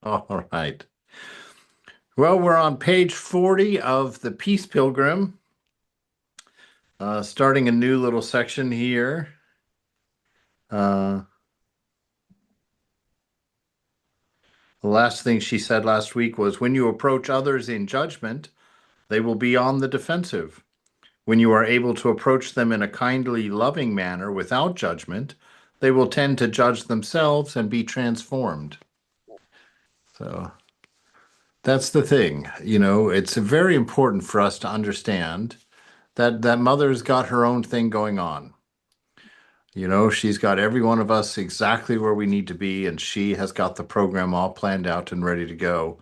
All right. Well, we're on page 40 of the Peace Pilgrim, starting a new little section here. Uh, the last thing she said last week was when you approach others in judgment, they will be on the defensive. When you are able to approach them in a kindly, loving manner without judgment, they will tend to judge themselves and be transformed. So that's the thing. It's very important for us to understand that mother's got her own thing going on. She's got every one of us exactly where we need to be, and she has got the program all planned out and ready to go.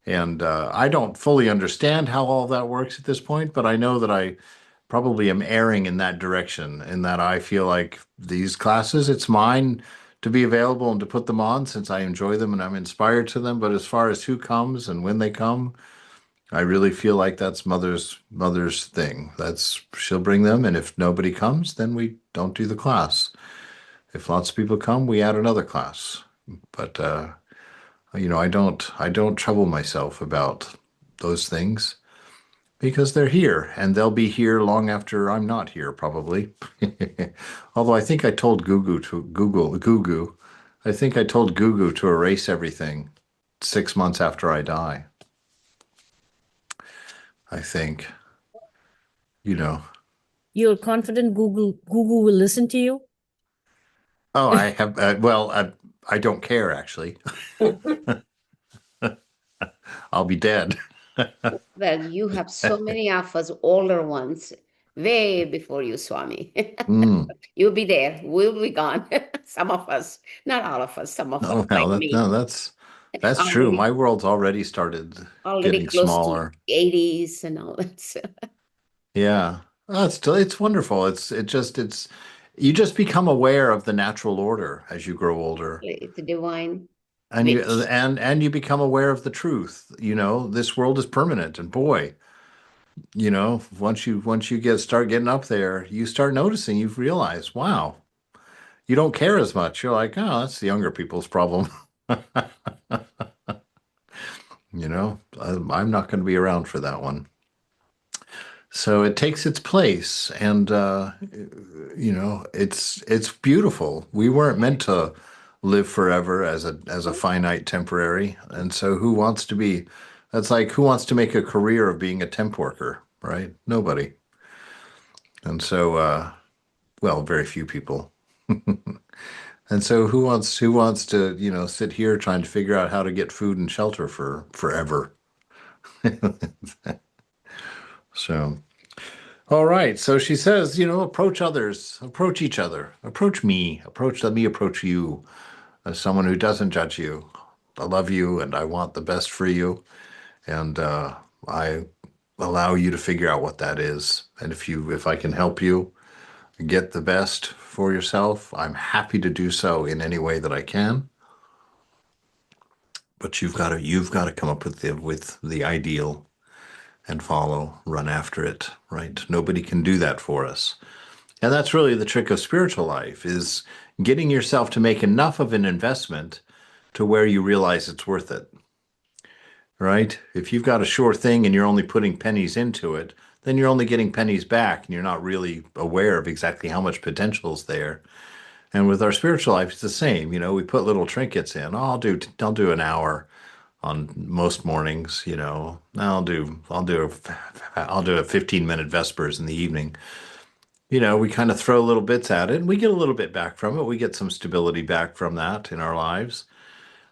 And I don't fully understand how all that works at this point, but I know that I probably am erring in that direction, in that I feel like these classes, it's mine to be available and to put them on since I enjoy them and I'm inspired to them. But as far as who comes and when they come, I really feel like that's mother's thing. That's she'll bring them, and if nobody comes, then we don't do the class. If lots of people come, we add another class. But I don't trouble myself about those things because they're here and they'll be here long after I'm not here, probably. Although I think I told Gugu, I think I told Gugu to erase everything 6 months after I die. I think, you know. You're confident Google will listen to you? Oh, I have, well, I don't care actually. I'll be dead. Well, you have so many of us older ones way before you, Swami. Mm. You'll be there. We'll be gone. Some of us, not all of us, some of us, Oh, well, like me, no, that's true. already My world's already started already getting close to smaller. 80s and all that. So, Yeah. It's wonderful. It's you just become aware of the natural order as you grow older. it's a divine And you wish. and you become aware of the truth. This world is permanent, and boy, once you start getting up there, you start noticing, you realize, wow, you don't care as much. You're like, oh, that's the younger people's problem. I'm not going to be around for that one. So it takes its place, and it's beautiful. We weren't meant to live forever as a finite temporary, and so who wants to be? That's like who wants to make a career of being a temp worker, right? Nobody. And so, well, very few people. And so who wants to sit here trying to figure out how to get food and shelter for forever? So. All right. So she says, approach others, approach each other, approach me, let me approach you as someone who doesn't judge you. I love you and I want the best for you. And I allow you to figure out what that is. And if I can help you get the best for yourself, I'm happy to do so in any way that I can. But you've got to come up with the ideal and run after it, right? Nobody can do that for us. And that's really the trick of spiritual life is getting yourself to make enough of an investment to where you realize it's worth it, right? If you've got a sure thing and you're only putting pennies into it, then you're only getting pennies back and you're not really aware of exactly how much potential is there. And with our spiritual life, it's the same. We put little trinkets in. Oh, I'll do an hour on most mornings. I'll do a 15-minute Vespers in the evening. We kind of throw little bits at it and we get a little bit back from it. We get some stability back from that in our lives.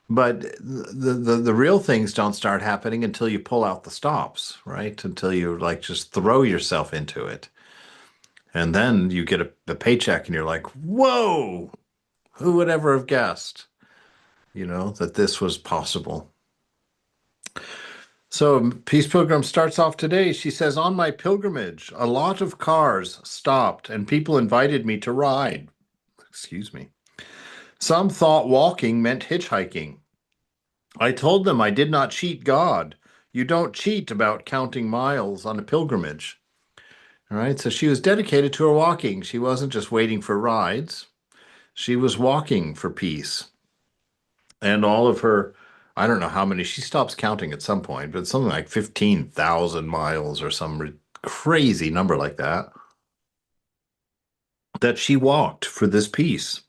But the real things don't start happening until you pull out the stops, right? Until you like just throw yourself into it. And then you get a paycheck and you're like, whoa, who would ever have guessed, that this was possible? So Peace Pilgrim starts off today. She says, on my pilgrimage, a lot of cars stopped and people invited me to ride. Excuse me. Some thought walking meant hitchhiking. I told them I did not cheat God. You don't cheat about counting miles on a pilgrimage. All right. So she was dedicated to her walking. She wasn't just waiting for rides. She was walking for peace. And all of her I don't know how many, she stops counting at some point, but something like 15,000 miles or some crazy number like that she walked for this peace.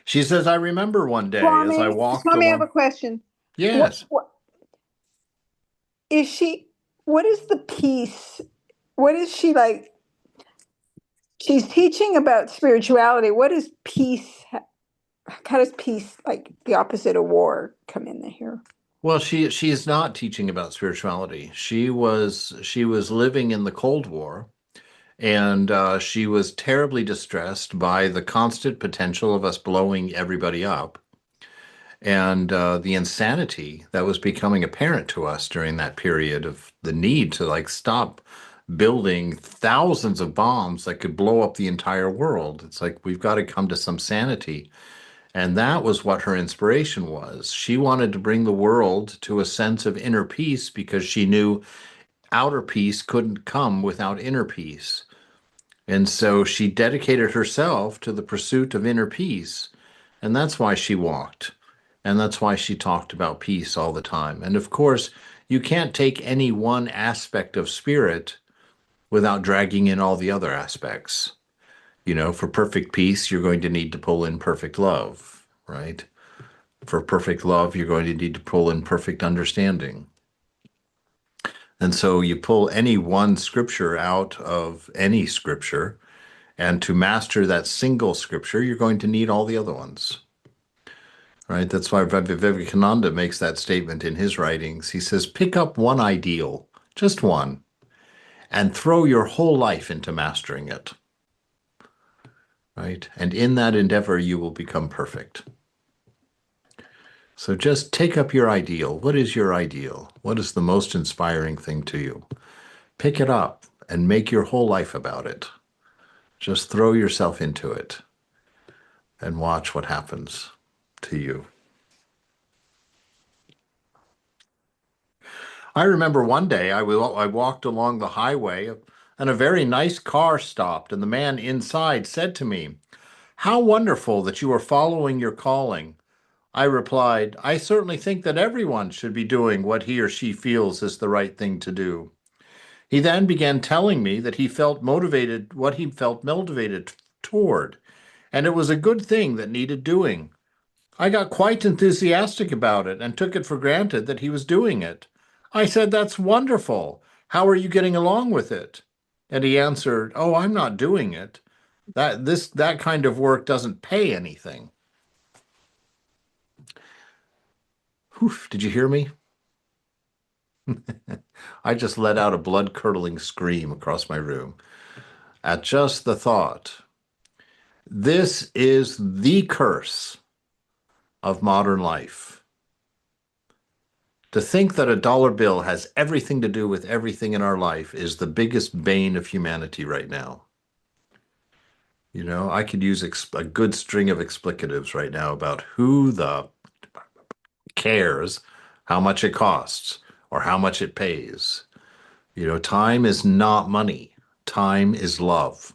She says, I remember one day as I walked Swami, I have a along. question. Yes. What is she? What is the peace? What is she like? She's teaching about spirituality. What is peace? How does peace, like the opposite of war, come in here? Well, she is not teaching about spirituality. She was living in the Cold War, and she was terribly distressed by the constant potential of us blowing everybody up, and the insanity that was becoming apparent to us during that period of the need to like stop building thousands of bombs that could blow up the entire world. It's like we've got to come to some sanity. And that was what her inspiration was. She wanted to bring the world to a sense of inner peace because she knew outer peace couldn't come without inner peace. And so she dedicated herself to the pursuit of inner peace. And that's why she walked. And that's why she talked about peace all the time. And of course, you can't take any one aspect of spirit without dragging in all the other aspects. For perfect peace, you're going to need to pull in perfect love, right? For perfect love, you're going to need to pull in perfect understanding. And so you pull any one scripture out of any scripture, and to master that single scripture, you're going to need all the other ones. Right? That's why Vivekananda makes that statement in his writings. He says, pick up one ideal, just one, and throw your whole life into mastering it. Right? And in that endeavor, you will become perfect. So just take up your ideal. What is your ideal? What is the most inspiring thing to you? Pick it up and make your whole life about it. Just throw yourself into it and watch what happens to you. I remember one day I walked along the highway and a very nice car stopped, and the man inside said to me, "How wonderful that you are following your calling." I replied, "I certainly think that everyone should be doing what he or she feels is the right thing to do." He then began telling me that what he felt motivated toward, and it was a good thing that needed doing. I got quite enthusiastic about it and took it for granted that he was doing it. I said, "That's wonderful. How are you getting along with it?" And he answered, "Oh, I'm not doing it. That kind of work doesn't pay anything." Whew, did you hear me? I just let out a blood-curdling scream across my room at just the thought. This is the curse of modern life. To think that a dollar bill has everything to do with everything in our life is the biggest bane of humanity right now. I could use a good string of explicatives right now about who the cares how much it costs or how much it pays. Time is not money. Time is love.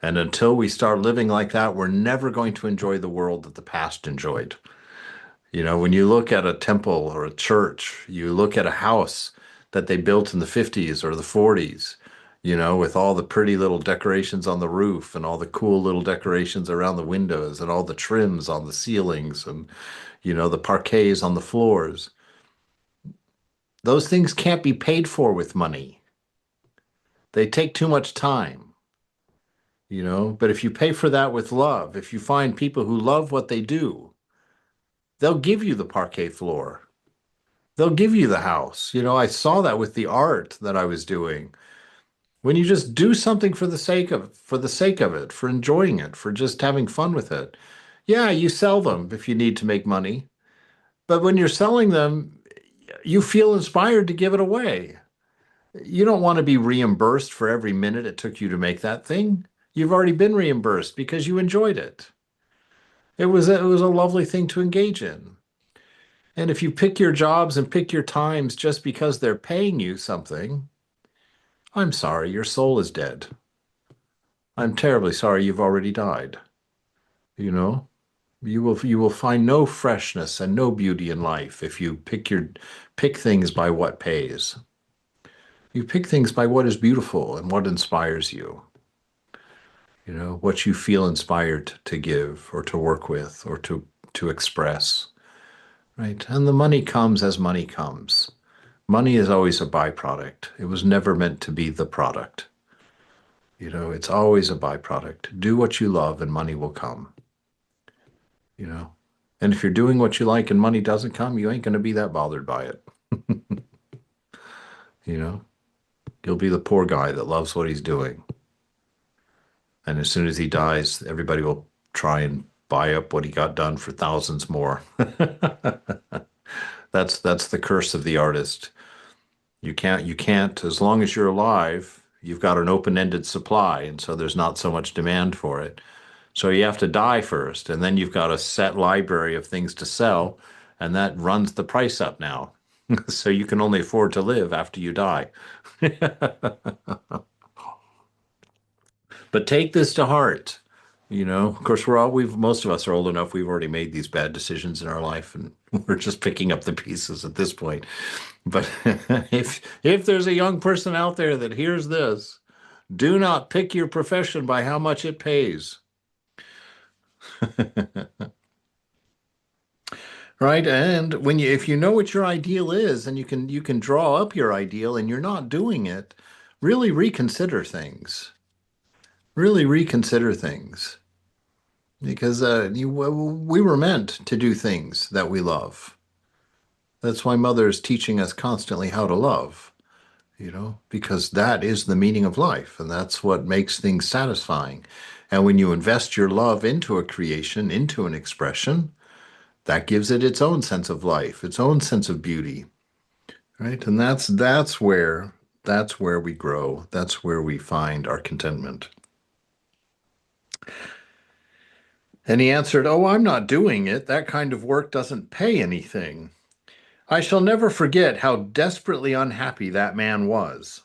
And until we start living like that, we're never going to enjoy the world that the past enjoyed. When you look at a temple or a church, you look at a house that they built in the 50s or the 40s, with all the pretty little decorations on the roof and all the cool little decorations around the windows and all the trims on the ceilings and, the parquets on the floors. Those things can't be paid for with money. They take too much time. But if you pay for that with love, if you find people who love what they do, they'll give you the parquet floor. They'll give you the house. I saw that with the art that I was doing. When you just do something for the sake of it, for enjoying it, for just having fun with it. Yeah, you sell them if you need to make money. But when you're selling them, you feel inspired to give it away. You don't want to be reimbursed for every minute it took you to make that thing. You've already been reimbursed because you enjoyed it. It was a lovely thing to engage in. And if you pick your jobs and pick your times just because they're paying you something, I'm sorry, your soul is dead. I'm terribly sorry you've already died. You know? You will find no freshness and no beauty in life if you pick things by what pays. You pick things by what is beautiful and what inspires you. You know, what you feel inspired to give or to work with or to express, right? And the money comes as money comes. Money is always a byproduct. It was never meant to be the product. You know, it's always a byproduct. Do what you love and money will come, you know. And if you're doing what you like and money doesn't come, you ain't going to be that bothered by it. You know, you'll be the poor guy that loves what he's doing. And as soon as he dies, everybody will try and buy up what he got done for thousands more. That's the curse of the artist. You can't, as long as you're alive, you've got an open-ended supply, and so there's not so much demand for it. So you have to die first, and then you've got a set library of things to sell, and that runs the price up now. So you can only afford to live after you die. But take this to heart. You know, of course, most of us are old enough. We've already made these bad decisions in our life, and we're just picking up the pieces at this point. But if there's a young person out there that hears this, do not pick your profession by how much it pays. Right? And if you know what your ideal is and you can draw up your ideal and you're not doing it, really reconsider things. Really reconsider things. Because we were meant to do things that we love. That's why Mother is teaching us constantly how to love, you know, because that is the meaning of life, and that's what makes things satisfying. And when you invest your love into a creation, into an expression, that gives it its own sense of life, its own sense of beauty, right? And that's where we grow. That's where we find our contentment. And he answered, "Oh, I'm not doing it. That kind of work doesn't pay anything." I shall never forget how desperately unhappy that man was.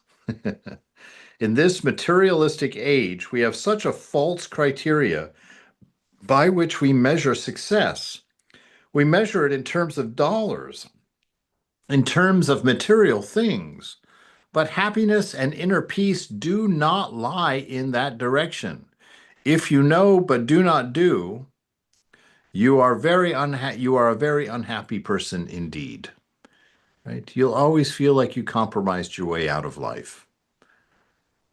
In this materialistic age, we have such a false criteria by which we measure success. We measure it in terms of dollars, in terms of material things. But happiness and inner peace do not lie in that direction. If you know but do not do, you are a very unhappy person indeed. Right? You'll always feel like you compromised your way out of life.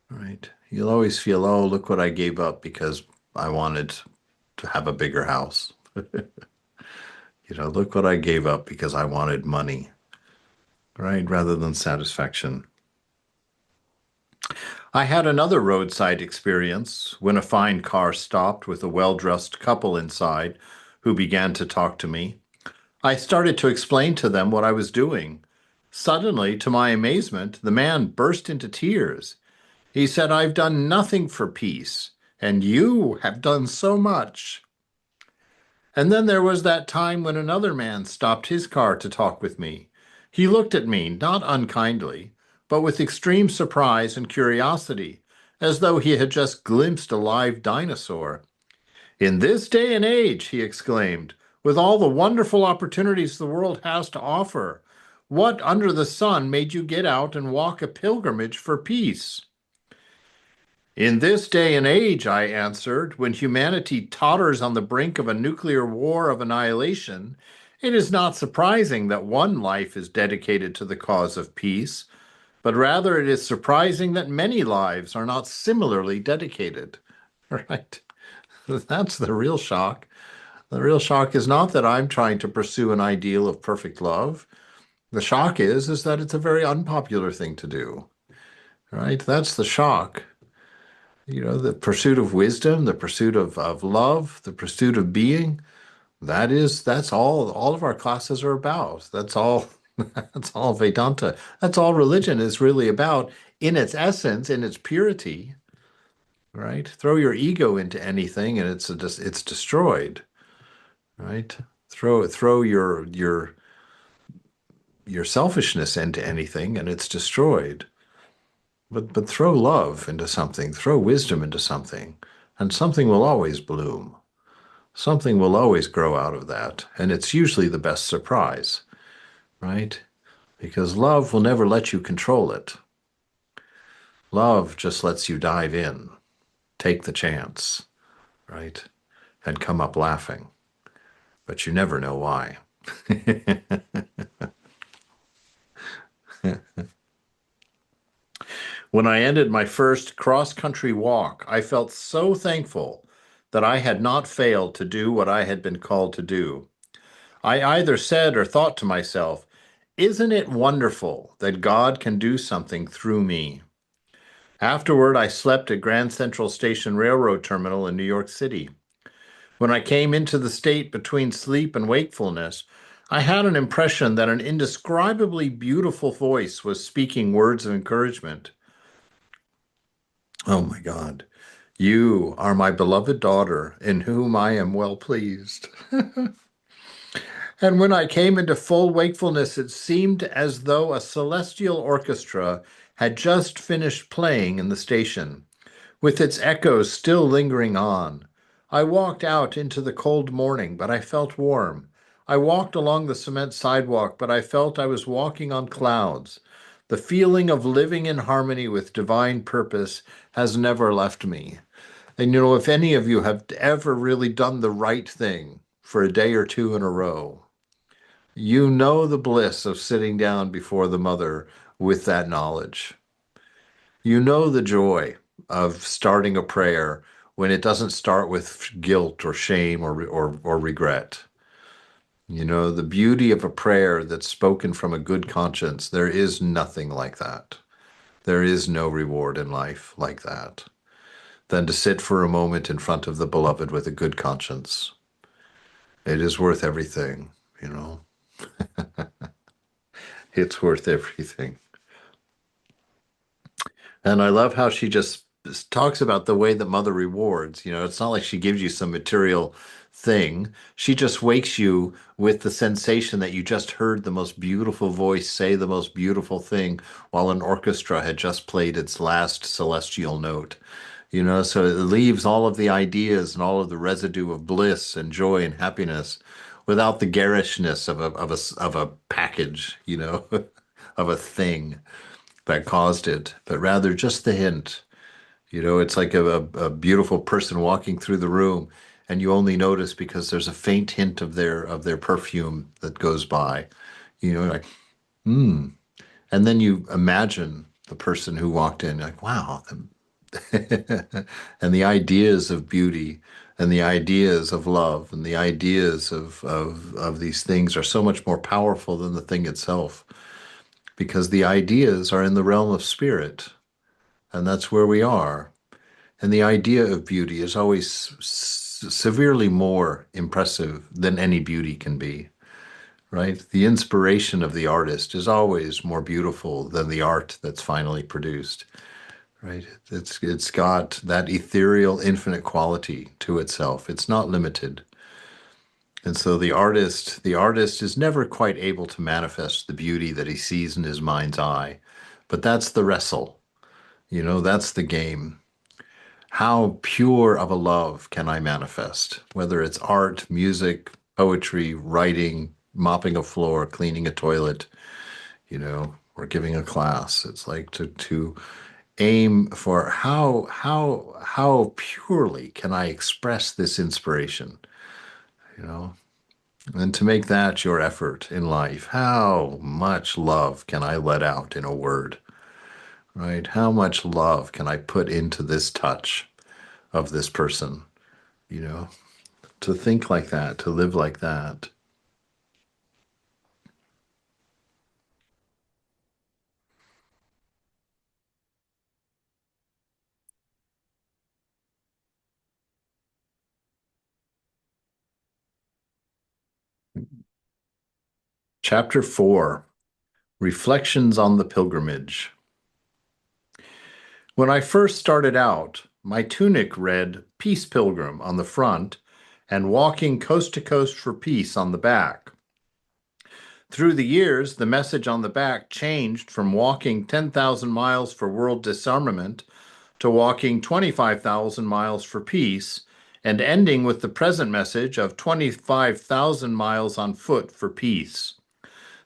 Right? You'll always feel, oh, look what I gave up because I wanted to have a bigger house. You know, look what I gave up because I wanted money, right? Rather than satisfaction. I had another roadside experience when a fine car stopped with a well-dressed couple inside who began to talk to me. I started to explain to them what I was doing. Suddenly, to my amazement, the man burst into tears. He said, "I've done nothing for peace, and you have done so much." And then there was that time when another man stopped his car to talk with me. He looked at me, not unkindly, but with extreme surprise and curiosity, as though he had just glimpsed a live dinosaur. "In this day and age," he exclaimed, "with all the wonderful opportunities the world has to offer, what under the sun made you get out and walk a pilgrimage for peace?" "In this day and age," I answered, "when humanity totters on the brink of a nuclear war of annihilation, it is not surprising that one life is dedicated to the cause of peace, but rather it is surprising that many lives are not similarly dedicated." Right? That's the real shock. The real shock is not that I'm trying to pursue an ideal of perfect love. The shock is that it's a very unpopular thing to do. Right? That's the shock. You know, the pursuit of wisdom, the pursuit of love, the pursuit of being, that's all of our classes are about. That's all that's all Vedanta. That's all religion is really about in its essence, in its purity, right? Throw your ego into anything and it's destroyed, right? Throw your selfishness into anything and it's destroyed. But throw love into something, throw wisdom into something, and something will always bloom. Something will always grow out of that. And it's usually the best surprise, right? Because love will never let you control it. Love just lets you dive in, take the chance, right? And come up laughing. But you never know why. When I ended my first cross-country walk, I felt so thankful that I had not failed to do what I had been called to do. I either said or thought to myself, "Isn't it wonderful that God can do something through me?" Afterward, I slept at Grand Central Station Railroad Terminal in New York City. When I came into the state between sleep and wakefulness, I had an impression that an indescribably beautiful voice was speaking words of encouragement. Oh my God. You are my beloved daughter, in whom I am well pleased. And when I came into full wakefulness, it seemed as though a celestial orchestra had just finished playing in the station, with its echoes still lingering on. I walked out into the cold morning, but I felt warm. I walked along the cement sidewalk, but I felt I was walking on clouds. The feeling of living in harmony with divine purpose has never left me. And you know, if any of you have ever really done the right thing for a day or two in a row, you know the bliss of sitting down before the mother with that knowledge. You know the joy of starting a prayer when it doesn't start with guilt or shame or regret. You know, the beauty of a prayer that's spoken from a good conscience, there is nothing like that. There is no reward in life like that than to sit for a moment in front of the beloved with a good conscience. It is worth everything, you know. It's worth everything. And I love how she just talks about the way that mother rewards. You know, it's not like she gives you some material thing. She just wakes you with the sensation that you just heard the most beautiful voice say the most beautiful thing while an orchestra had just played its last celestial note. You know, so it leaves all of the ideas and all of the residue of bliss and joy and happiness without the garishness of a package, you know, of a thing that caused it, but rather just the hint. You know, it's like a beautiful person walking through the room, and you only notice because there's a faint hint of their perfume that goes by. You know, like, hmm. And then you imagine the person who walked in, like, wow. And the ideas of beauty and the ideas of love and the ideas of these things are so much more powerful than the thing itself because the ideas are in the realm of spirit, and that's where we are. And the idea of beauty is always severely more impressive than any beauty can be, right? The inspiration of the artist is always more beautiful than the art that's finally produced, right? It's got that ethereal, infinite quality to itself. It's not limited. And so the artist is never quite able to manifest the beauty that he sees in his mind's eye. But that's the wrestle, you know, that's the game. How pure of a love can I manifest? Whether it's art, music, poetry, writing, mopping a floor, cleaning a toilet, you know, or giving a class. It's like to aim for how purely can I express this inspiration, you know? And to make that your effort in life, how much love can I let out in a word, right? How much love can I put into this touch of this person, you know? To think like that, to live like that. Chapter 4, Reflections on the Pilgrimage. When I first started out, my tunic read Peace Pilgrim on the front and Walking Coast to Coast for Peace on the back. Through the years, the message on the back changed from walking 10,000 miles for world disarmament to walking 25,000 miles for peace, and ending with the present message of 25,000 miles on foot for peace.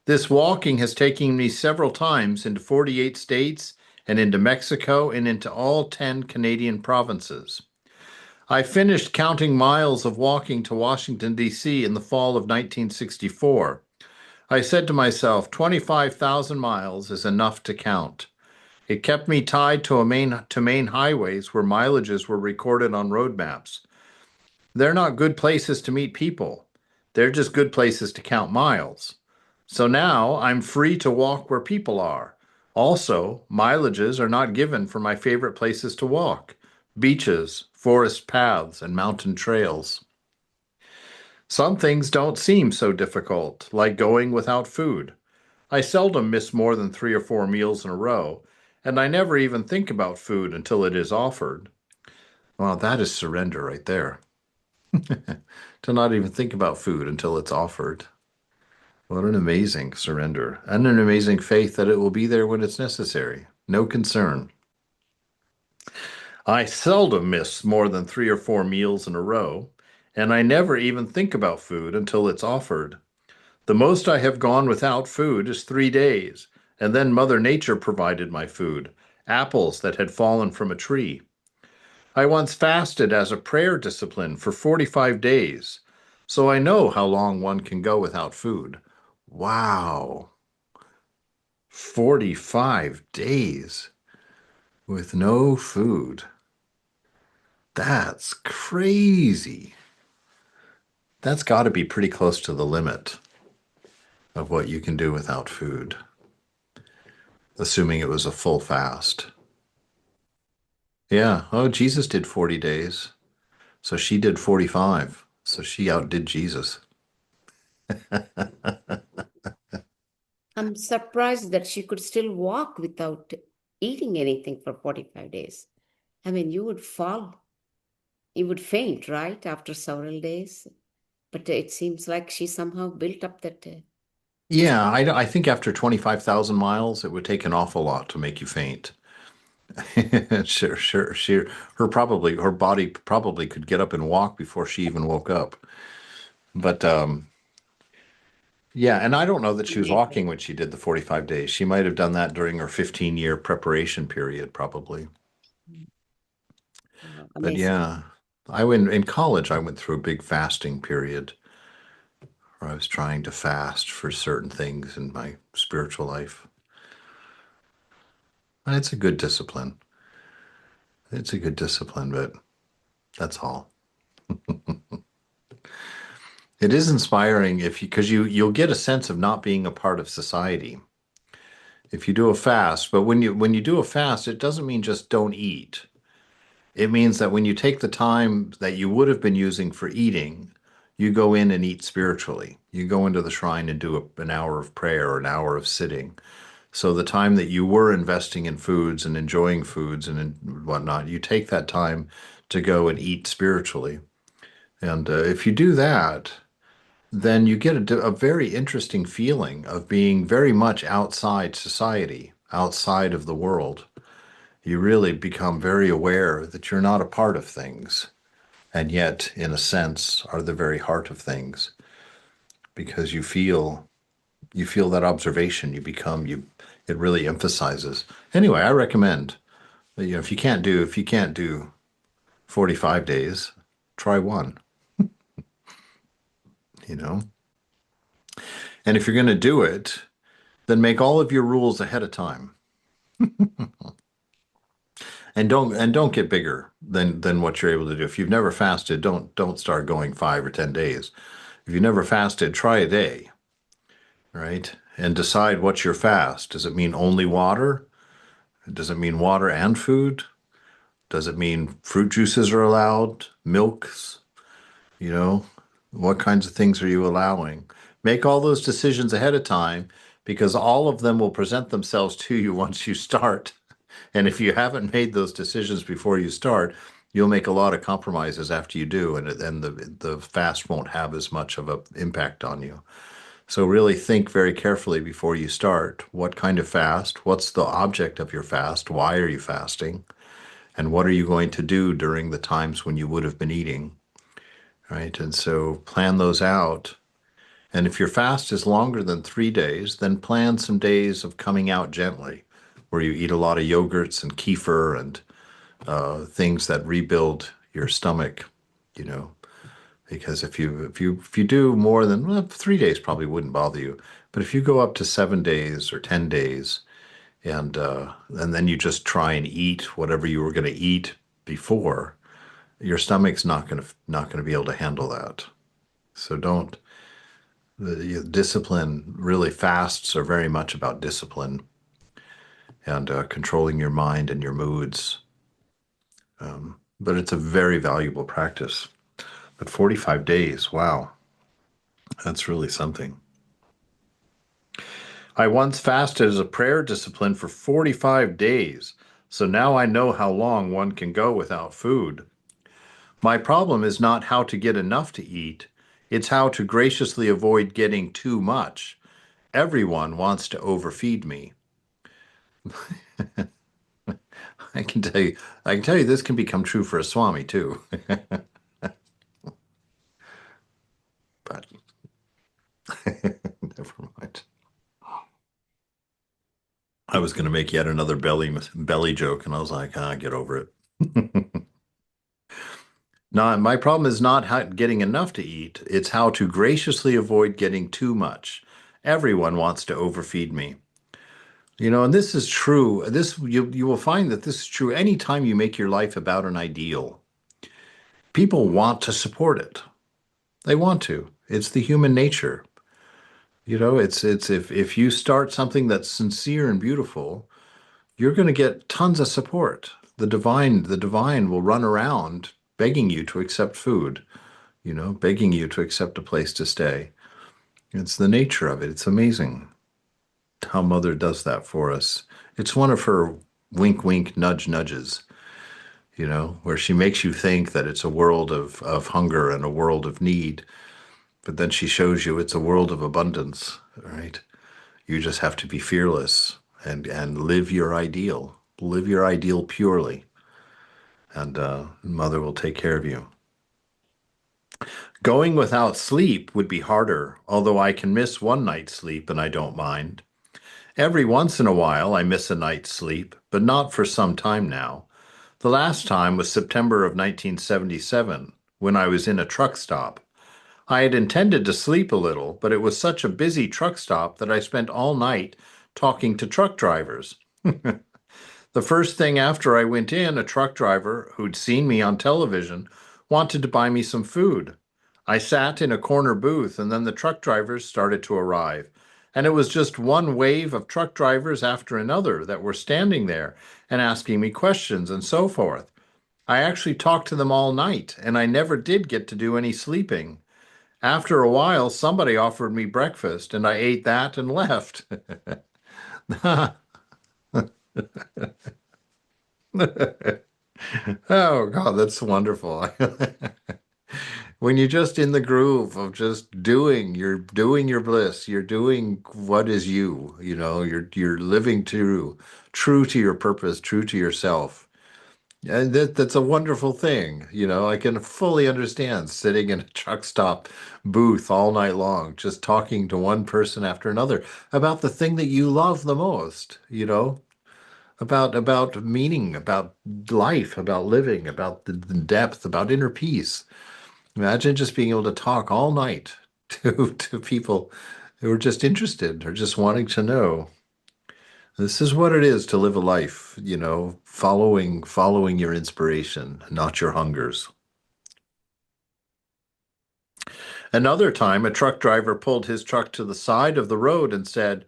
This walking has taken me several times into 48 states and into Mexico and into all 10 Canadian provinces. I finished counting miles of walking to Washington, D.C. in the fall of 1964. I said to myself, 25,000 miles is enough to count. It kept me tied to main highways where mileages were recorded on road maps. They're not good places to meet people. They're just good places to count miles. So now I'm free to walk where people are. Also, mileages are not given for my favorite places to walk: beaches, forest paths, and mountain trails. Some things don't seem so difficult, like going without food. I seldom miss more than 3 or 4 meals in a row, and I never even think about food until it is offered. Well, that is surrender right there. To not even think about food until it's offered. What an amazing surrender, and an amazing faith that it will be there when it's necessary. No concern. I seldom miss more than 3 or 4 meals in a row, and I never even think about food until it's offered. The most I have gone without food is 3 days, and then Mother Nature provided my food, apples that had fallen from a tree. I once fasted as a prayer discipline for 45 days, so I know how long one can go without food. Wow, 45 days with no food. That's crazy. That's got to be pretty close to the limit of what you can do without food, assuming it was a full fast. Yeah. Oh, Jesus did 40 days. So she did 45. So she outdid Jesus. I'm surprised that she could still walk without eating anything for 45 days. I mean, you would fall, you would faint, right, after several days. But it seems like she somehow built up that. Yeah, I think after 25,000 miles, it would take an awful lot to make you faint. Sure, sure, sure. Her body probably could get up and walk before she even woke up. But yeah, and I don't know that she was walking when she did the 45 days. She might have done that during her 15-year preparation period, probably. But Amazing. yeah, I went in college, I went through a big fasting period where I was trying to fast for certain things in my spiritual life. And it's a good discipline. It's a good discipline, but that's all. It is inspiring if you because you'll get a sense of not being a part of society if you do a fast. But when you do a fast, it doesn't mean just don't eat. It means that when you take the time that you would have been using for eating, you go in and eat spiritually. You go into the shrine and do an hour of prayer or an hour of sitting. So the time that you were investing in foods and enjoying foods and whatnot, you take that time to go and eat spiritually. And if you do that, then you get a very interesting feeling of being very much outside society, outside of the world. You really become very aware that you're not a part of things, and yet, in a sense, are the very heart of things, because you feel that observation. It really emphasizes. Anyway, I recommend that, if you can't do 45 days, try one, you know. And if you're going to do it, then make all of your rules ahead of time. And don't get bigger than what you're able to do. If you've never fasted, don't start going 5 or 10 days. If you've never fasted, try a day, right? And decide what's your fast. Does it mean only water? Does it mean water and food? Does it mean fruit juices are allowed? Milks? You know, what kinds of things are you allowing? Make all those decisions ahead of time, because all of them will present themselves to you once you start. And if you haven't made those decisions before you start, you'll make a lot of compromises after you do, and the fast won't have as much of an impact on you. So really think very carefully before you start. What kind of fast? What's the object of your fast? Why are you fasting? And what are you going to do during the times when you would have been eating? right? And so plan those out. And if your fast is longer than 3 days, then plan some days of coming out gently, where you eat a lot of yogurts and kefir and things that rebuild your stomach, you know. Because if you do more than, well, 3 days probably wouldn't bother you, but if you go up to 7 days or 10 days, and then you just try and eat whatever you were going to eat before, your stomach's not going to be able to handle that. So don't. The discipline, really, fasts are very much about discipline and controlling your mind and your moods. But it's a very valuable practice. But 45 days, wow, that's really something. I once fasted as a prayer discipline for 45 days, so now I know how long one can go without food. My problem is not how to get enough to eat, it's how to graciously avoid getting too much. Everyone wants to overfeed me. I can tell you this can become true for a Swami too. But never mind. I was going to make yet another belly joke, and I was like, get over it. No, my problem is not getting enough to eat. It's how to graciously avoid getting too much. Everyone wants to overfeed me. And this is true. You will find that this is true anytime you make your life about an ideal. People want to support it. They want to. It's the human nature. It's if you start something that's sincere and beautiful, you're going to get tons of support. The divine will run around begging you to accept food, begging you to accept a place to stay. It's the nature of it. It's amazing how Mother does that for us. It's one of her wink, wink, nudge, nudges, where she makes you think that it's a world of hunger and a world of need, but then she shows you it's a world of abundance, right? You just have to be fearless and live your ideal purely, and Mother will take care of you. Going without sleep would be harder, although I can miss one night's sleep and I don't mind. Every once in a while I miss a night's sleep, but not for some time now. The last time was September of 1977, when I was in a truck stop. I had intended to sleep a little, but it was such a busy truck stop that I spent all night talking to truck drivers. The first thing after I went in, a truck driver who'd seen me on television wanted to buy me some food. I sat in a corner booth, and then the truck drivers started to arrive. And it was just one wave of truck drivers after another that were standing there and asking me questions and so forth. I actually talked to them all night, and I never did get to do any sleeping. After a while, somebody offered me breakfast, and I ate that and left. Oh God, that's wonderful. When you're just in the groove of just you're doing your bliss, you're doing what is you, you're living true to your purpose, true to yourself. And that's a wonderful thing. I can fully understand sitting in a truck stop booth all night long, just talking to one person after another about the thing that you love the most, about meaning, about life, about living, about the depth, about inner peace. Imagine just being able to talk all night to people who are just interested or just wanting to know. This is what it is to live a life, following your inspiration, not your hungers. Another time, a truck driver pulled his truck to the side of the road and said,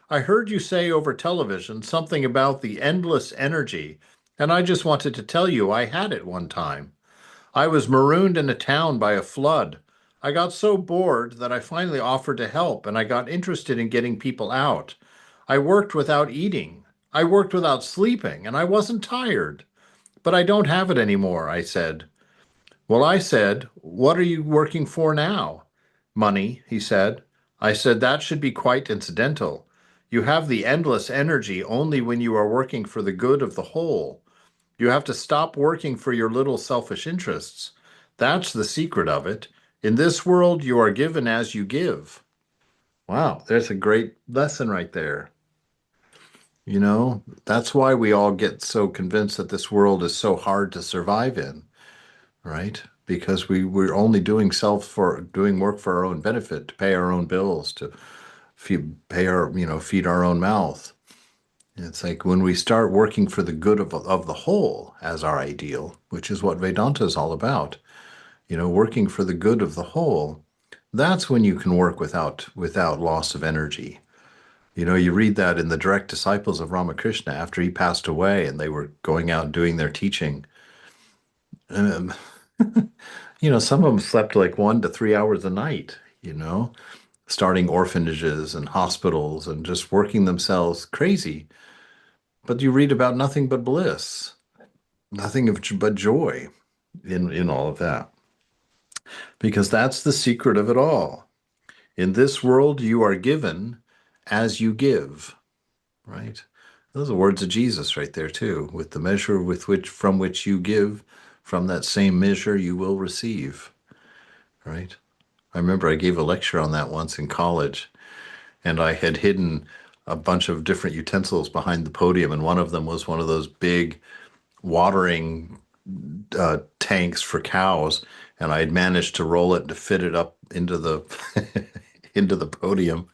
I heard you say over television something about the endless energy, and I just wanted to tell you I had it one time. I was marooned in a town by a flood. I got so bored that I finally offered to help, and I got interested in getting people out. I worked without eating. I worked without sleeping, and I wasn't tired. But I don't have it anymore, I said. Well, I said, what are you working for now? Money, he said. I said, that should be quite incidental. You have the endless energy only when you are working for the good of the whole. You have to stop working for your little selfish interests. That's the secret of it. In this world, you are given as you give. Wow, there's a great lesson right there. That's why we all get so convinced that this world is so hard to survive in, right? Because we're only doing work for our own benefit, to pay our own bills, to feed our own mouth. It's like when we start working for the good of the whole as our ideal, which is what Vedanta is all about, working for the good of the whole, that's when you can work without loss of energy. You read that in the direct disciples of Ramakrishna after he passed away and they were going out doing their teaching. And, some of them slept like 1 to 3 hours a night, starting orphanages and hospitals and just working themselves crazy. But you read about nothing but bliss, but joy in all of that. Because that's the secret of it all. In this world, you are given as you give, right? Those are words of Jesus right there too. With the measure from which you give, from that same measure you will receive, right? I remember I gave a lecture on that once in college, and I had hidden a bunch of different utensils behind the podium, and one of them was one of those big watering tanks for cows, and I had managed to roll it to fit it up into the into the podium.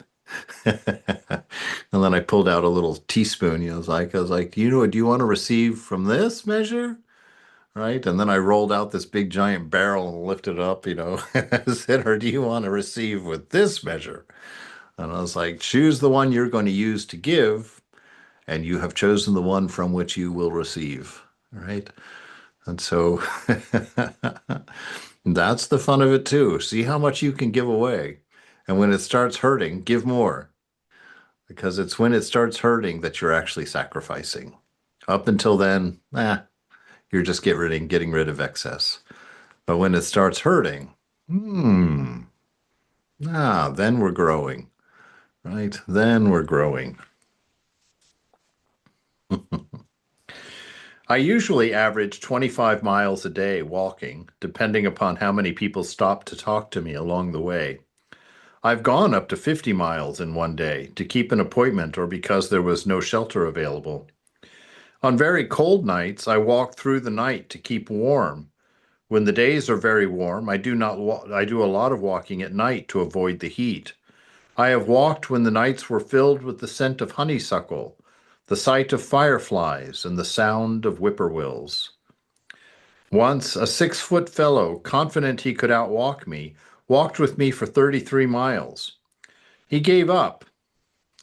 And then I pulled out a little teaspoon. I was like, do you want to receive from this measure? Right. And then I rolled out this big giant barrel and lifted it up, I said, or do you want to receive with this measure? And I was like, choose the one you're going to use to give, and you have chosen the one from which you will receive. Right. And so that's the fun of it too. See how much you can give away. And when it starts hurting, give more. Because it's when it starts hurting that you're actually sacrificing. Up until then, you're just getting rid of excess. But when it starts hurting, then we're growing, right? Then we're growing. I usually average 25 miles a day walking, depending upon how many people stop to talk to me along the way. I've gone up to 50 miles in one day to keep an appointment or because there was no shelter available. On very cold nights, I walk through the night to keep warm. When the days are very warm, I do a lot of walking at night to avoid the heat. I have walked when the nights were filled with the scent of honeysuckle, the sight of fireflies, and the sound of whippoorwills. Once, a 6-foot fellow, confident he could outwalk me, walked with me for 33 miles. He gave up.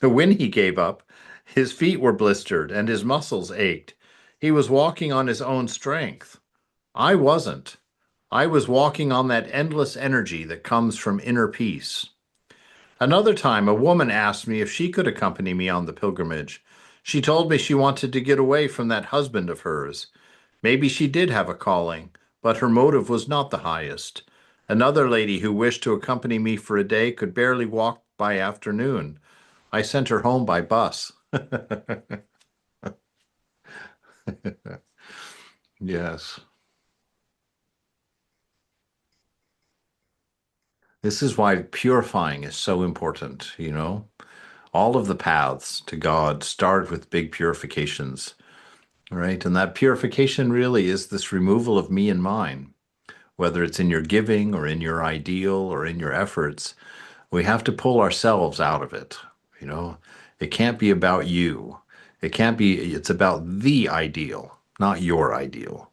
When he gave up, his feet were blistered and his muscles ached. He was walking on his own strength. I wasn't. I was walking on that endless energy that comes from inner peace. Another time, a woman asked me if she could accompany me on the pilgrimage. She told me she wanted to get away from that husband of hers. Maybe she did have a calling, but her motive was not the highest. Another lady who wished to accompany me for a day could barely walk by afternoon. I sent her home by bus. Yes. This is why purifying is so important. All of the paths to God start with big purifications, right? And that purification really is this removal of me and mine, whether it's in your giving or in your ideal or in your efforts. We have to pull ourselves out of it, you know? It can't be about you. It's about the ideal, not your ideal,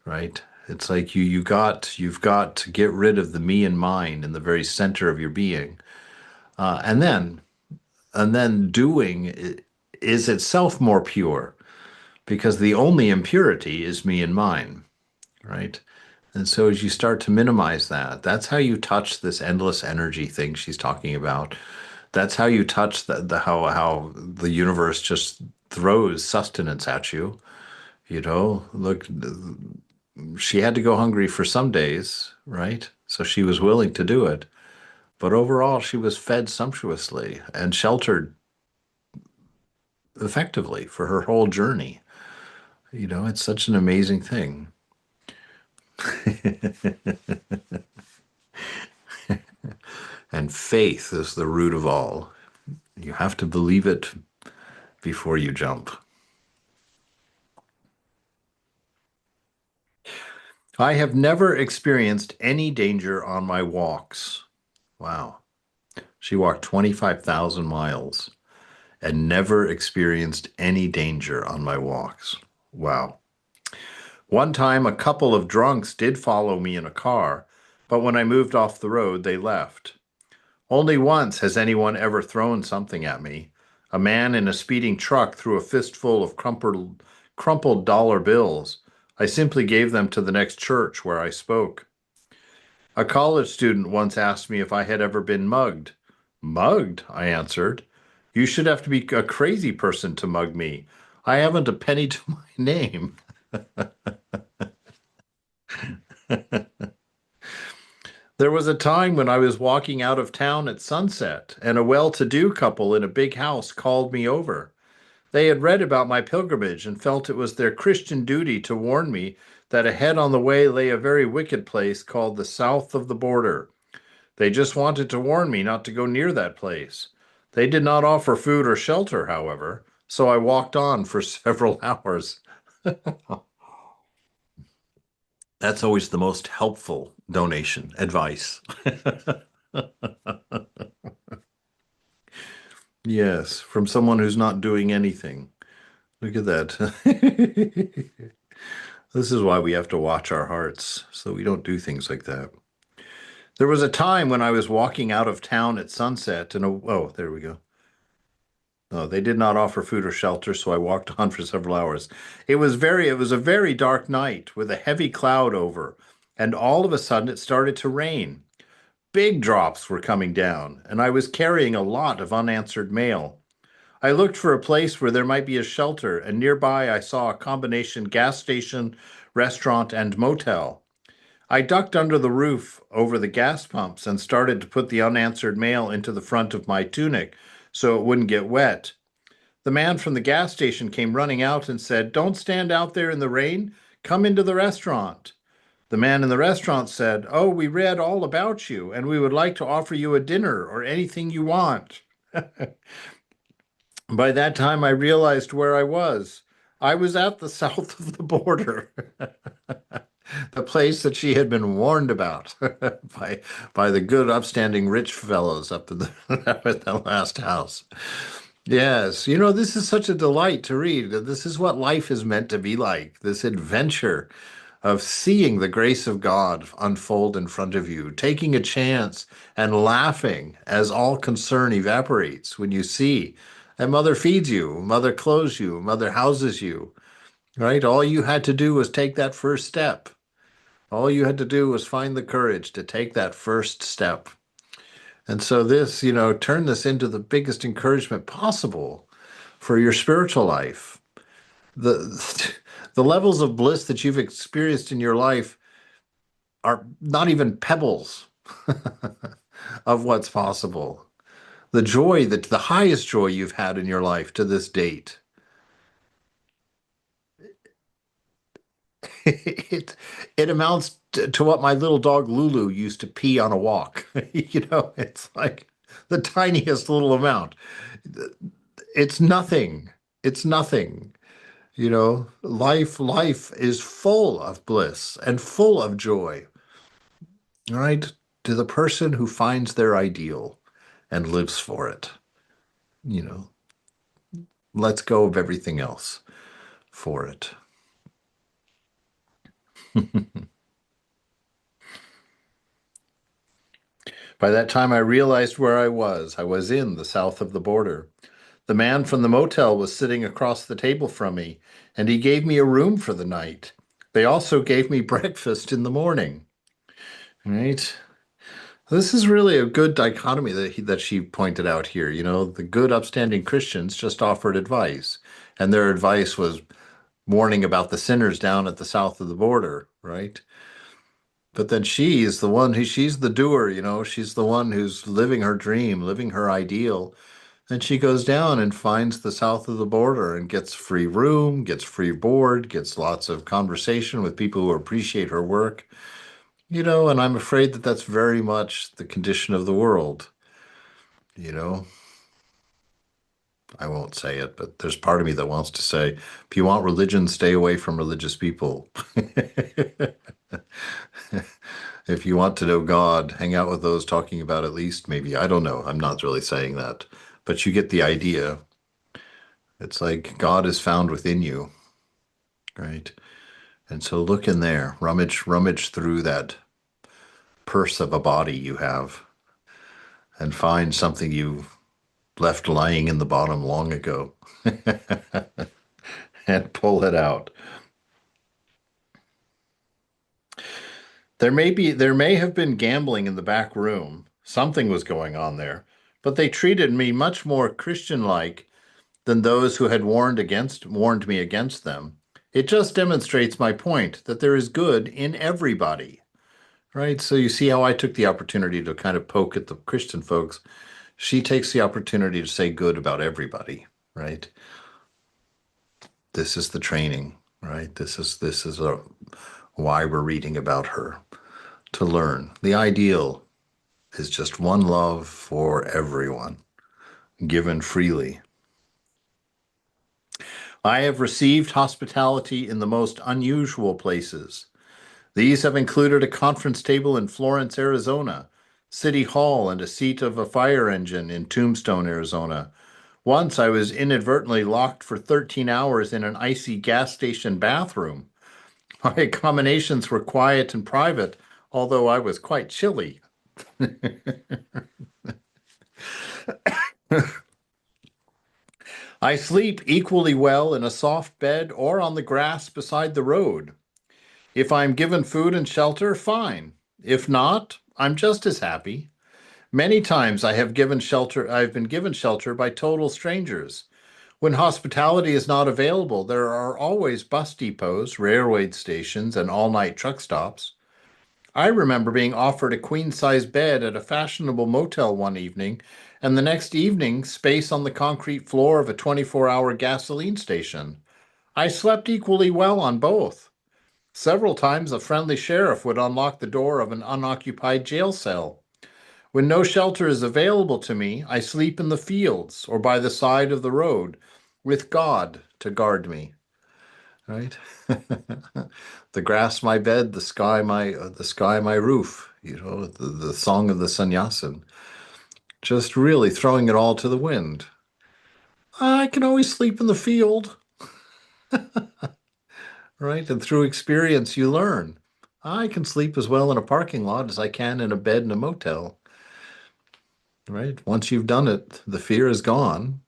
right? It's like you've got to get rid of the me and mine in the very center of your being. And then doing is itself more pure because the only impurity is me and mine, right? And so as you start to minimize that, that's how you touch this endless energy thing she's talking about. That's how you touch how the universe just throws sustenance at you. Look, she had to go hungry for some days, right? So she was willing to do it. But overall, she was fed sumptuously and sheltered effectively for her whole journey. It's such an amazing thing. And faith is the root of all. You have to believe it before you jump. I have never experienced any danger on my walks. Wow. She walked 25,000 miles and never experienced any danger on my walks. Wow. One time, a couple of drunks did follow me in a car, but when I moved off the road, they left. Only once has anyone ever thrown something at me. A man in a speeding truck threw a fistful of crumpled dollar bills. I simply gave them to the next church where I spoke. A college student once asked me if I had ever been mugged. Mugged? I answered. You should have to be a crazy person to mug me. I haven't a penny to my name. There was a time when I was walking out of town at sunset, and a well-to-do couple in a big house called me over. They had read about my pilgrimage and felt it was their Christian duty to warn me that ahead on the way lay a very wicked place called the South of the Border. They just wanted to warn me not to go near that place. They did not offer food or shelter, however, so I walked on for several hours. That's always the most helpful donation, advice. Yes, from someone who's not doing anything. Look at that. This is why we have to watch our hearts so we don't do things like that. There was a time when I was walking out of town at sunset and oh, there we go. No, they did not offer food or shelter, so I walked on for several hours. It was a very dark night with a heavy cloud over, and all of a sudden it started to rain. Big drops were coming down, and I was carrying a lot of unanswered mail. I looked for a place where there might be a shelter, and nearby I saw a combination gas station, restaurant, and motel. I ducked under the roof over the gas pumps and started to put the unanswered mail into the front of my tunic so it wouldn't get wet. The man from the gas station came running out and said, "Don't stand out there in the rain. Come into the restaurant." The man in the restaurant said, "Oh, we read all about you, and we would like to offer you a dinner or anything you want." By that time, I realized where I was. I was at the south of the border, the place that she had been warned about by the good, upstanding rich fellows up in at the last house. Yes, this is such a delight to read. This is what life is meant to be like, this adventure of seeing the grace of God unfold in front of you, taking a chance and laughing as all concern evaporates when you see that mother feeds you, mother clothes you, mother houses you, right? All you had to do was take that first step. All you had to do was find the courage to take that first step. And so this, turn this into the biggest encouragement possible for your spiritual life. The the levels of bliss that you've experienced in your life are not even pebbles of what's possible. The joy, the highest joy you've had in your life to this date, it it amounts to what my little dog Lulu used to pee on a walk. It's like the tiniest little amount. It's nothing. It's nothing. Life is full of bliss and full of joy, right? To the person who finds their ideal and lives for it, you know, lets go of everything else for it. By that time, I realized where I was. I was in the south of the border. The man from the motel was sitting across the table from me, and he gave me a room for the night. They also gave me breakfast in the morning. Right? This is really a good dichotomy that she pointed out here. The good, upstanding Christians just offered advice, and their advice was warning about the sinners down at the south of the border, right? But then she's the one she's the doer, she's the one who's living her dream, living her ideal, And she goes down and finds the south of the border and gets free room, gets free board, gets lots of conversation with people who appreciate her work. And I'm afraid that that's very much the condition of the world. You know, I won't say it, but there's part of me that wants to say, if you want religion, stay away from religious people. If you want to know God, hang out with those talking about at least maybe, I don't know. I'm not really saying that, but you get the idea. It's like God is found within you, right? And so look in there, rummage through that purse of a body you have and find something you left lying in the bottom long ago and pull it out. There may have been gambling in the back room. Something was going on there, but they treated me much more Christian-like than those who had warned me against them. It just demonstrates my point that there is good in everybody, right? So you see how I took the opportunity to kind of poke at the Christian folks. She takes the opportunity to say good about everybody, right? This is the training, right? This is why we're reading about her, to learn. The ideal is just one love for everyone, given freely. I have received hospitality in the most unusual places. These have included a conference table in Florence, Arizona, City Hall, and a seat of a fire engine in Tombstone, Arizona. Once I was inadvertently locked for 13 hours in an icy gas station bathroom. My accommodations were quiet and private, although I was quite chilly. I sleep equally well in a soft bed or on the grass beside the road. If I'm given food and shelter, fine. If not, I'm just as happy. Many times I've been given shelter by total strangers. When hospitality is not available, there are always bus depots, railway stations, and all-night truck stops. I remember being offered a queen-size bed at a fashionable motel one evening, and the next evening, space on the concrete floor of a 24-hour gasoline station. I slept equally well on both. Several times a friendly sheriff would unlock the door of an unoccupied jail cell. When no shelter is available to me, I sleep in the fields or by the side of the road with God to guard me, right? The grass my bed, the sky my roof, the song of the sannyasin. Just really throwing it all to the wind. I can always sleep in the field, right? And through experience you learn. I can sleep as well in a parking lot as I can in a bed in a motel, right? Once you've done it, the fear is gone.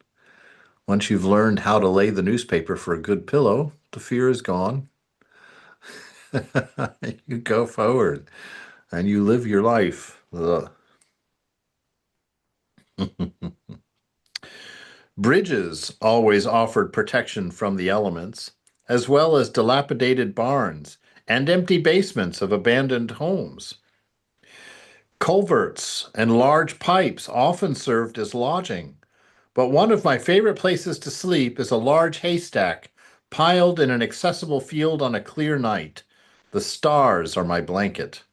Once you've learned how to lay the newspaper for a good pillow, the fear is gone. You go forward and you live your life. Ugh. Bridges always offered protection from the elements, as well as dilapidated barns and empty basements of abandoned homes. Culverts and large pipes often served as lodging, but one of my favorite places to sleep is a large haystack piled in an accessible field on a clear night. The stars are my blanket.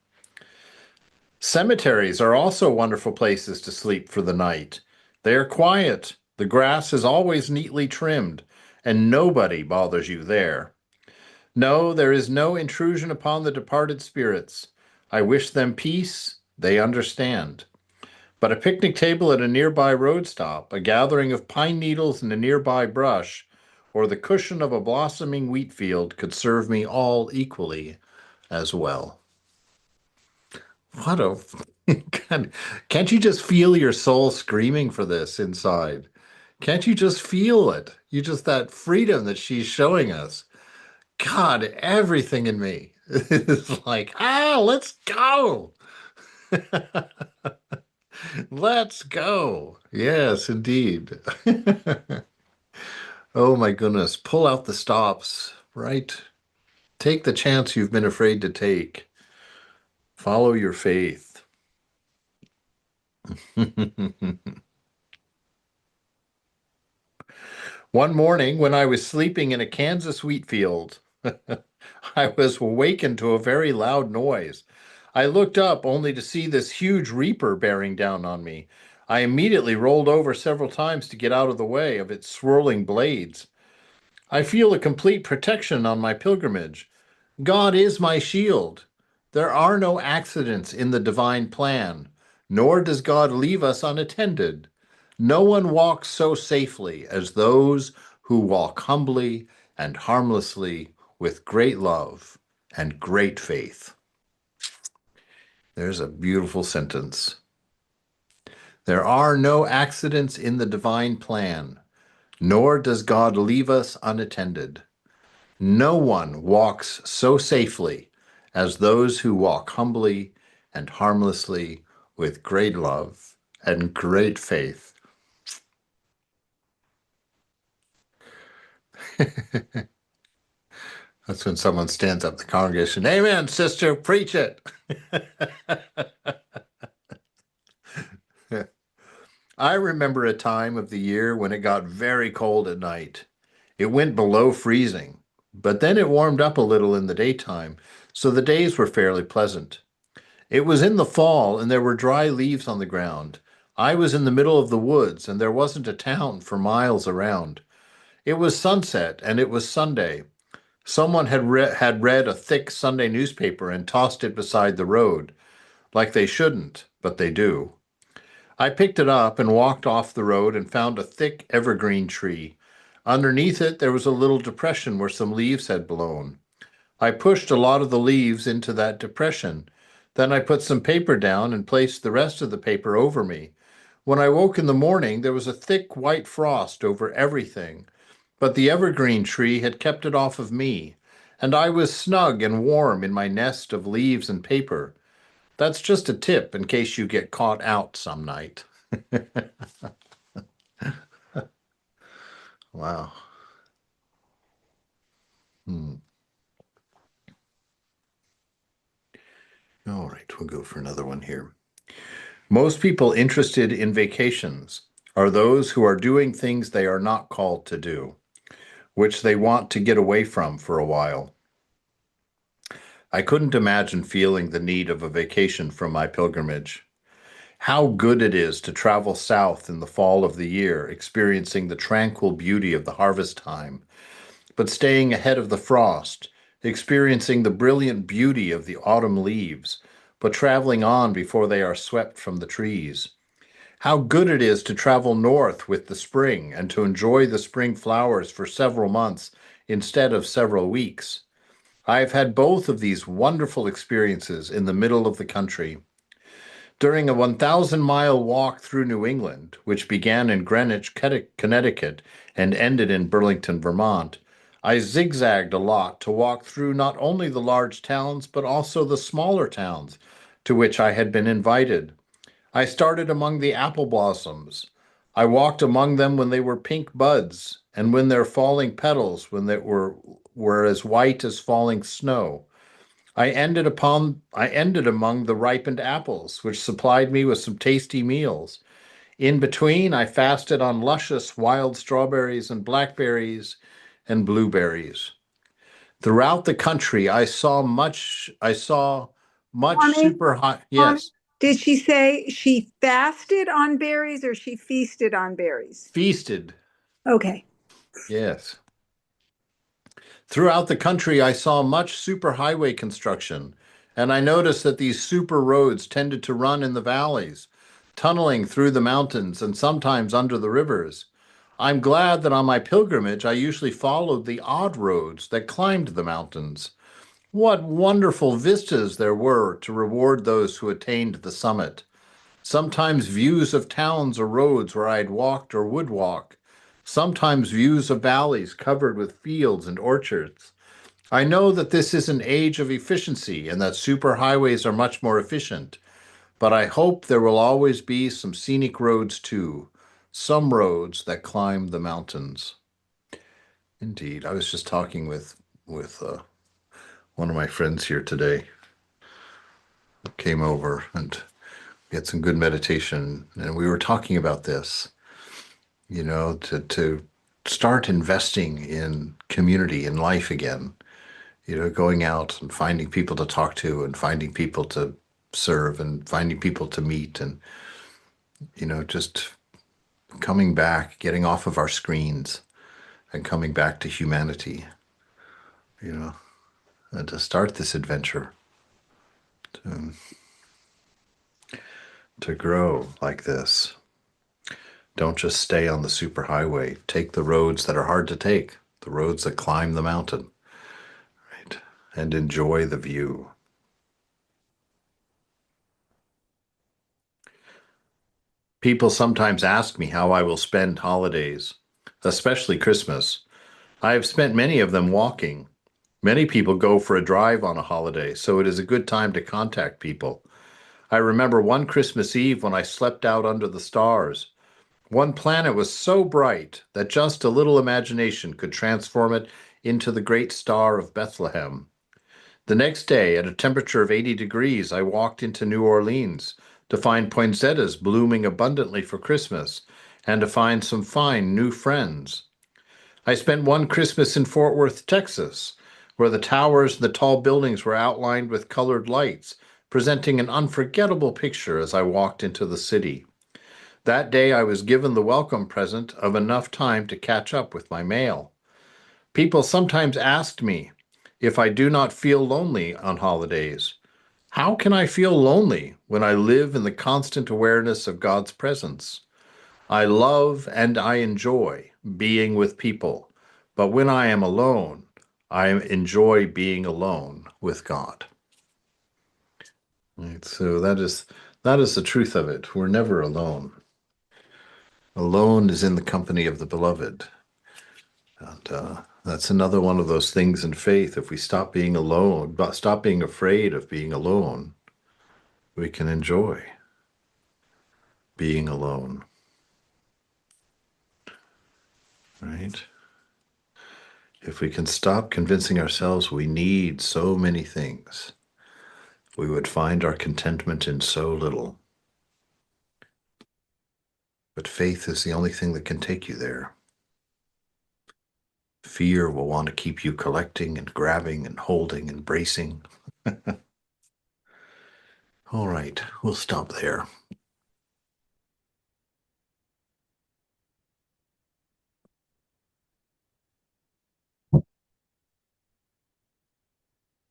Cemeteries are also wonderful places to sleep for the night. They are quiet, the grass is always neatly trimmed, and nobody bothers you there. No, there is no intrusion upon the departed spirits. I wish them peace, they understand. But a picnic table at a nearby road stop, a gathering of pine needles in a nearby brush, or the cushion of a blossoming wheat field could serve me all equally as well. What a God, can't you just feel your soul screaming for this inside? Can't you just feel it? You just that freedom that she's showing us. God, everything in me is like, let's go. Let's go. Yes, indeed. Oh my goodness. Pull out the stops, right? Take the chance you've been afraid to take. Follow your faith. One morning, when I was sleeping in a Kansas wheat field, I was awakened to a very loud noise. I looked up only to see this huge reaper bearing down on me. I immediately rolled over several times to get out of the way of its swirling blades. I feel a complete protection on my pilgrimage. God is my shield. There are no accidents in the divine plan, nor does God leave us unattended. No one walks so safely as those who walk humbly and harmlessly with great love and great faith. There's a beautiful sentence. There are no accidents in the divine plan, nor does God leave us unattended. No one walks so safely as those who walk humbly and harmlessly with great love and great faith. That's when someone stands up in the congregation, Amen, sister, preach it. I remember a time of the year when it got very cold at night. It went below freezing, but then it warmed up a little in the daytime, so the days were fairly pleasant. It was in the fall, and there were dry leaves on the ground. I was in the middle of the woods, and there wasn't a town for miles around. It was sunset, and it was Sunday. Someone had read a thick Sunday newspaper and tossed it beside the road, like they shouldn't, but they do. I picked it up and walked off the road and found a thick evergreen tree. Underneath it, there was a little depression where some leaves had blown. I pushed a lot of the leaves into that depression. Then I put some paper down and placed the rest of the paper over me. When I woke in the morning, there was a thick white frost over everything, but the evergreen tree had kept it off of me, and I was snug and warm in my nest of leaves and paper. That's just a tip in case you get caught out some night. Wow. Hmm. All right, we'll go for another one here. Most people interested in vacations are those who are doing things they are not called to do, which they want to get away from for a while. I couldn't imagine feeling the need of a vacation from my pilgrimage. How good it is to travel south in the fall of the year, experiencing the tranquil beauty of the harvest time, but staying ahead of the frost, experiencing the brilliant beauty of the autumn leaves, but traveling on before they are swept from the trees. How good it is to travel north with the spring and to enjoy the spring flowers for several months instead of several weeks. I have had both of these wonderful experiences in the middle of the country. During a 1,000-mile walk through New England, which began in Greenwich, Connecticut, and ended in Burlington, Vermont, I zigzagged a lot to walk through not only the large towns, but also the smaller towns to which I had been invited. I started among the apple blossoms. I walked among them when they were pink buds, and when their falling petals when they were as white as falling snow. I ended among the ripened apples, which supplied me with some tasty meals. In between, I fasted on luscious wild strawberries and blackberries and blueberries. Throughout the country, I saw much Connie, super high, Connie, yes, did she say she fasted on berries or she feasted on berries? feasted, Okay. yes. Throughout the country, I saw much superhighway construction, and I noticed that these super roads tended to run in the valleys, tunneling through the mountains and sometimes under the rivers. I'm glad that on my pilgrimage I usually followed the odd roads that climbed the mountains. What wonderful vistas there were to reward those who attained the summit. Sometimes views of towns or roads where I had walked or would walk. Sometimes views of valleys covered with fields and orchards. I know that this is an age of efficiency and that superhighways are much more efficient, but I hope there will always be some scenic roads too, some roads that climb the mountains. Indeed, I was just talking with one of my friends here today who came over and we had some good meditation and we were talking about this, to start investing in community, in life again. Going out and finding people to talk to and finding people to serve and finding people to meet and, just coming back, getting off of our screens and coming back to humanity, and to start this adventure, to grow like this. Don't just stay on the superhighway. Take the roads that are hard to take, the roads that climb the mountain, right? And enjoy the view. People sometimes ask me how I will spend holidays, especially Christmas. I have spent many of them walking. Many people go for a drive on a holiday, so it is a good time to contact people. I remember one Christmas Eve when I slept out under the stars. One planet was so bright that just a little imagination could transform it into the great star of Bethlehem. The next day, at a temperature of 80 degrees, I walked into New Orleans to find poinsettias blooming abundantly for Christmas and to find some fine new friends. I spent one Christmas in Fort Worth, Texas, where the towers and the tall buildings were outlined with colored lights, presenting an unforgettable picture as I walked into the city. That day I was given the welcome present of enough time to catch up with my mail. People sometimes asked me if I do not feel lonely on holidays. How can I feel lonely when I live in the constant awareness of God's presence? I love and I enjoy being with people, but when I am alone, I enjoy being alone with God. Right, so that is the truth of it. We're never alone. Alone is in the company of the beloved. And that's another one of those things in faith. If we stop being alone, but stop being afraid of being alone, we can enjoy being alone. Right? If we can stop convincing ourselves we need so many things, we would find our contentment in so little. But faith is the only thing that can take you there. Fear will want to keep you collecting and grabbing and holding and bracing. All right, we'll stop there.